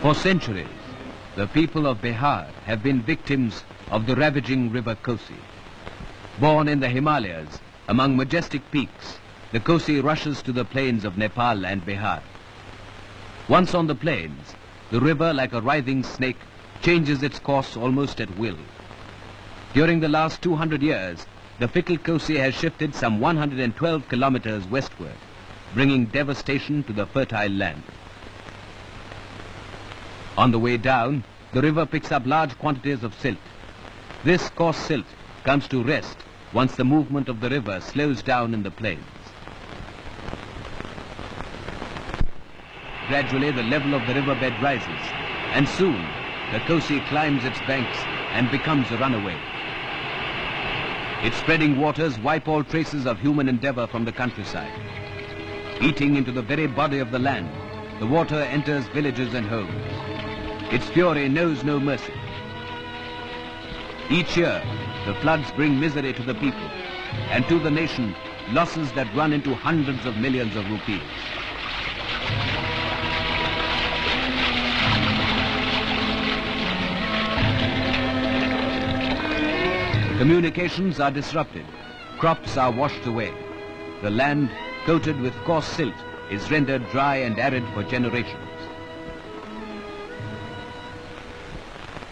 For centuries, the people of Bihar have been victims of the ravaging river Kosi. Born in the Himalayas, among majestic peaks, the Kosi rushes to the plains of Nepal and Bihar. Once on the plains, the river, like a writhing snake, changes its course almost at will. During the last 200 years, the fickle Kosi has shifted some 112 kilometers westward, bringing devastation to the fertile land. On the way down, the river picks up large quantities of silt. This coarse silt comes to rest once the movement of the river slows down in the plains. Gradually, the level of the riverbed rises, and soon the Kosi climbs its banks and becomes a runaway. Its spreading waters wipe all traces of human endeavor from the countryside. Eating into the very body of the land, the water enters villages and homes. Its fury knows no mercy. Each year, the floods bring misery to the people and to the nation losses that run into hundreds of millions of rupees. Communications are disrupted, crops are washed away. The land, coated with coarse silt, is rendered dry and arid for generations.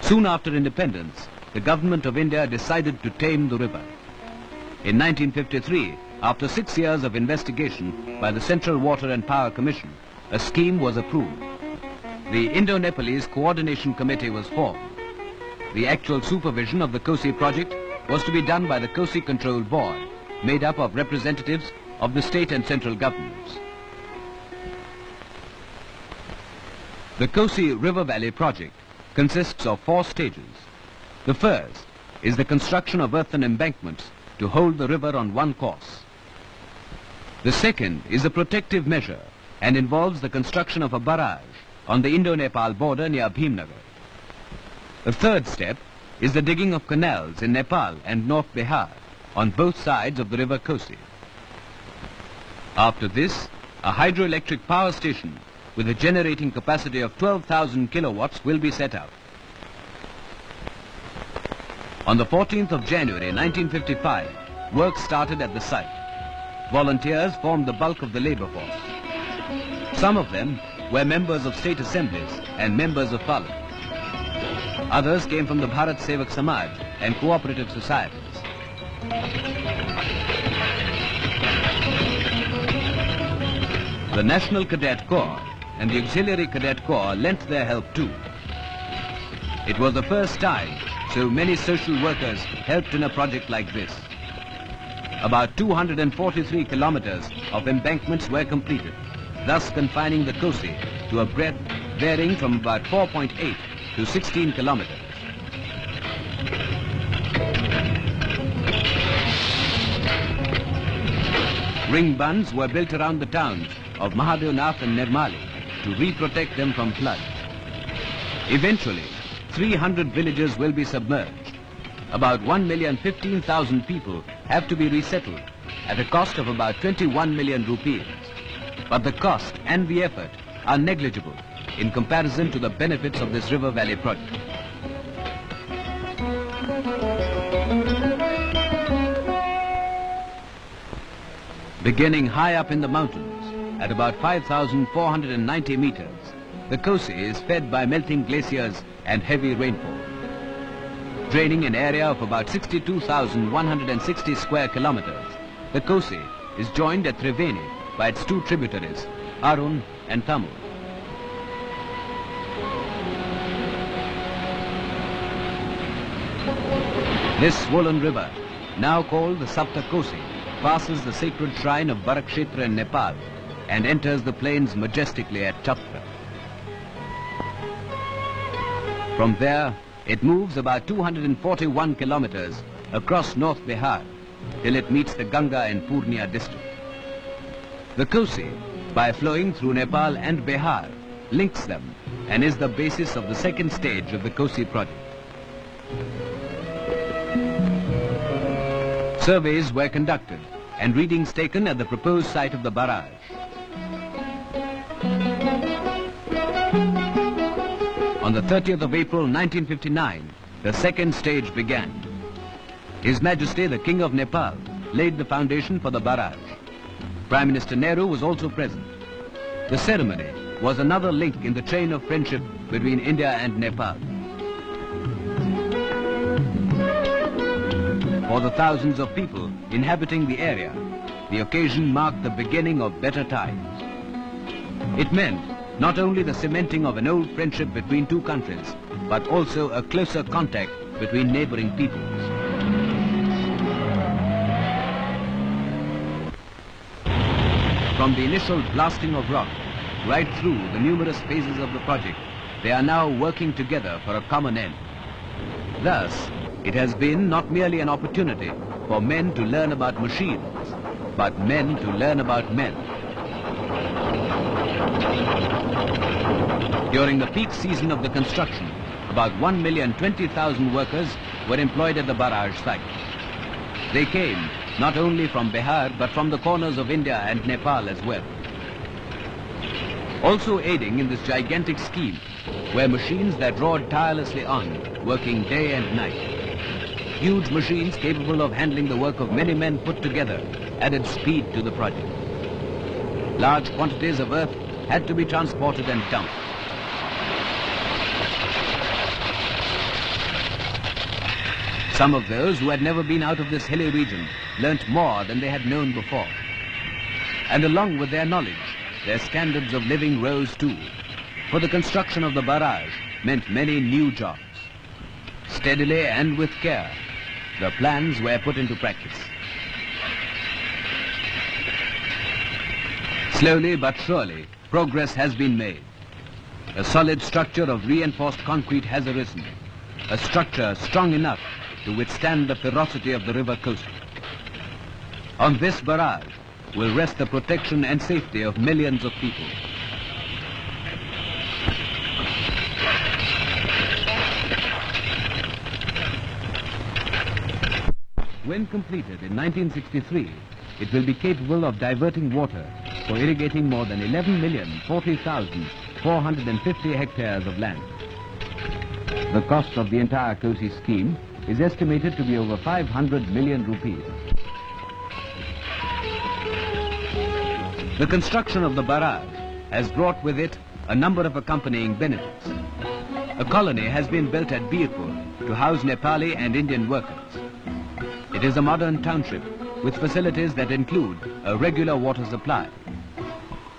Soon after independence, the government of India decided to tame the river. In 1953, after 6 years of investigation by the Central Water and Power Commission, a scheme was approved. The Indo-Nepalese Coordination Committee was formed. The actual supervision of the Kosi project was to be done by the Kosi Control Board, made up of representatives of the state and central governments. The Kosi River Valley project consists of 4 stages. The first is the construction of earthen embankments to hold the river on one course. The second is a protective measure and involves the construction of a barrage on the Indo-Nepal border near Bhimnagar. The third step is the digging of canals in Nepal and North Bihar on both sides of the river Kosi. After this, a hydroelectric power station with a generating capacity of 12,000 kilowatts will be set up. On the 14th of January 1955, work started at the site. Volunteers formed the bulk of the labor force. Some of them were members of state assemblies and members of parliament. Others came from the Bharat Sevak Samaj and cooperative societies. The National Cadet Corps and the Auxiliary Cadet Corps lent their help too. It was the first time so many social workers helped in a project like this. About 243 kilometers of embankments were completed, thus confining the Kosi to a breadth varying from about 4.8 to 16 kilometers. Ring bunds were built around the towns of Mahadevnath and Nirmali to re-protect them from flood. Eventually, 300 villages will be submerged. About 1,015,000 people have to be resettled at a cost of about 21 million rupees. But the cost and the effort are negligible in comparison to the benefits of this river valley project. Beginning high up in the mountains, at about 5,490 meters, the Kosi is fed by melting glaciers and heavy rainfall. Draining an area of about 62,160 square kilometers, the Kosi is joined at Triveni by its 2 tributaries, Arun and Tamil. This swollen river, now called the Sapta Kosi, passes the sacred shrine of Barakshetra in Nepal and enters the plains majestically at Chhatra. From there, it moves about 241 kilometers across North Bihar till it meets the Ganga in Purnia district. The Kosi, by flowing through Nepal and Bihar, links them and is the basis of the second stage of the Kosi project. Surveys were conducted and readings taken at the proposed site of the barrage. On the 30th of April 1959, the second stage began. His Majesty the King of Nepal laid the foundation for the barrage. Prime Minister Nehru was also present. The ceremony was another link in the chain of friendship between India and Nepal. For the thousands of people inhabiting the area, the occasion marked the beginning of better times. It meant not only the cementing of an old friendship between two countries, but also a closer contact between neighboring peoples. From the initial blasting of rock right through the numerous phases of the project, they are now working together for a common end. Thus, it has been not merely an opportunity for men to learn about machines, but men to learn about men. During the peak season of the construction, about 1,020,000 workers were employed at the barrage site. They came not only from Bihar, but from the corners of India and Nepal as well. Also aiding in this gigantic scheme were machines that roared tirelessly on, working day and night. Huge machines capable of handling the work of many men put together added speed to the project. Large quantities of earth had to be transported and dumped. Some of those who had never been out of this hilly region learnt more than they had known before. And along with their knowledge, their standards of living rose too. For the construction of the barrage meant many new jobs. Steadily and with care, the plans were put into practice. Slowly but surely, progress has been made. A solid structure of reinforced concrete has arisen. A structure strong enough to withstand the ferocity of the river coast. On this barrage will rest the protection and safety of millions of people. When completed in 1963, it will be capable of diverting water for irrigating more than 11,040,450 hectares of land. The cost of the entire Kosi scheme is estimated to be over 500 million rupees. The construction of the barrage has brought with it a number of accompanying benefits. A colony has been built at Birpur to house Nepali and Indian workers. It is a modern township with facilities that include a regular water supply.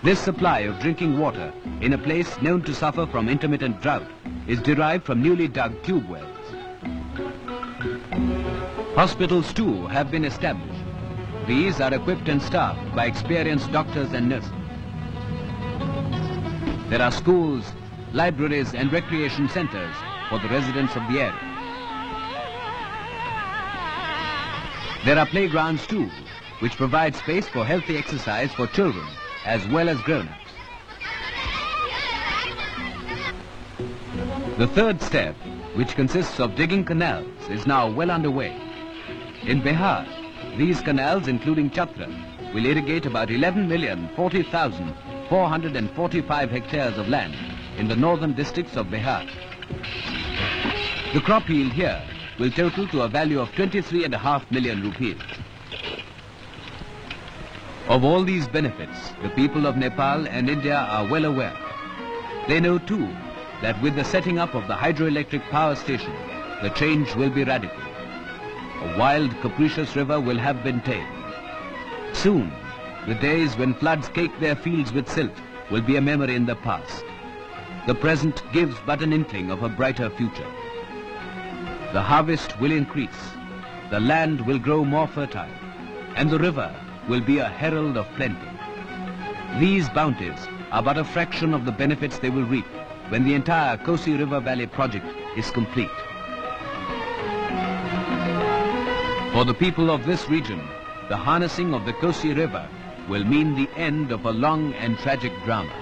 This supply of drinking water in a place known to suffer from intermittent drought is derived from newly dug tube wells. Hospitals too have been established. These are equipped and staffed by experienced doctors and nurses. There are schools, libraries and recreation centers for the residents of the area. There are playgrounds too, which provide space for healthy exercise for children as well as grown-ups. The third step, which consists of digging canals, is now well underway. In Bihar, these canals, including Chhatra, will irrigate about 11,040,445 hectares of land in the northern districts of Bihar. The crop yield here will total to a value of 23.5 million rupees. Of all these benefits, the people of Nepal and India are well aware. They know too that with the setting up of the hydroelectric power station, the change will be radical. A wild, capricious river will have been tamed. Soon, the days when floods cake their fields with silt will be a memory in the past. The present gives but an inkling of a brighter future. The harvest will increase, the land will grow more fertile, and the river will be a herald of plenty. These bounties are but a fraction of the benefits they will reap when the entire Kosi River Valley project is complete. For the people of this region, the harnessing of the Kosi River will mean the end of a long and tragic drama.